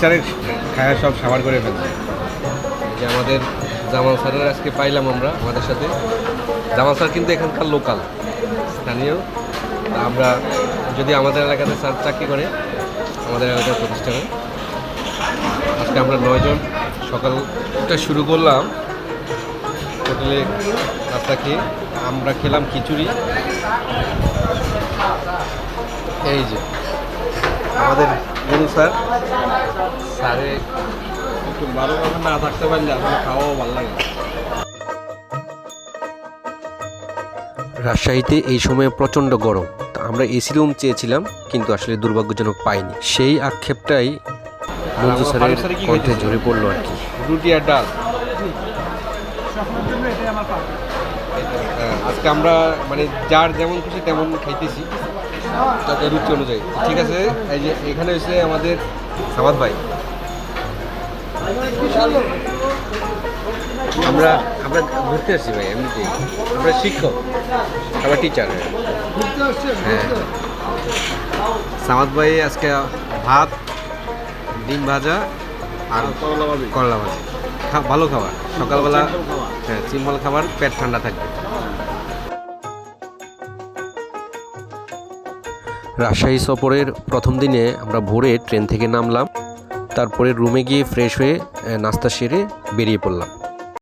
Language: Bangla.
স্যারের খায়া সব সাবার করে ফেলছে। যে আমাদের জামাল স্যারের আজকে পাইলাম আমরা আমাদের সাথে। জামাল স্যার কিন্তু এখানকার লোকাল স্থানীয়। আমরা যদি আমাদের এলাকাতে স্যার চাকরি করে আমাদের এলাকার প্রতিষ্ঠানে। আজকে আমরা 9 জন সকালটা শুরু করলাম হোটেলে নাস্তা খেয়ে। আমরা খেলাম খিচুড়ি। এই যে আমাদের গুরু স্যারে একটু ভালোভাবে না থাকতে পারলে আসলে খাওয়াও ভালো লাগে। রাজশাহীতে এই সময় প্রচণ্ড গরম, তা আমরা এসি রুম চেয়েছিলাম কিন্তু আসলে দুর্ভাগ্যজনক পাইনি। সেই আক্ষেপটাই মঞ্জু স্যারের কণ্ঠে ঝরে পড়লো আর কি। রুটি আর ডাল। আজকে আমরা মানে যার যেমন খুশি তেমন খাইতেছি তাদের রুচি অনুযায়ী। ঠিক আছে, এই যে এখানে হচ্ছে আমাদের সামাদ ভাই। আমরা ঘুরতে আসছি ভাই, এমনিতেই আমরা শিক্ষক, আবার টিচার। হ্যাঁ, সামাদ ভাই আজকে ভাত, ডিম ভাজা আর করলা ভাজি। ভালো খাবার সকালবেলা। হ্যাঁ, সিম্পল খাবার, পেট ঠান্ডা থাকবে। রাজশাহী সফরের প্রথম দিনে আমরা ভোরে ট্রেন থেকে নামলাম, তারপরে রুমে গিয়ে ফ্রেশ হয়ে নাস্তা সেরে বেরিয়ে পড়লাম।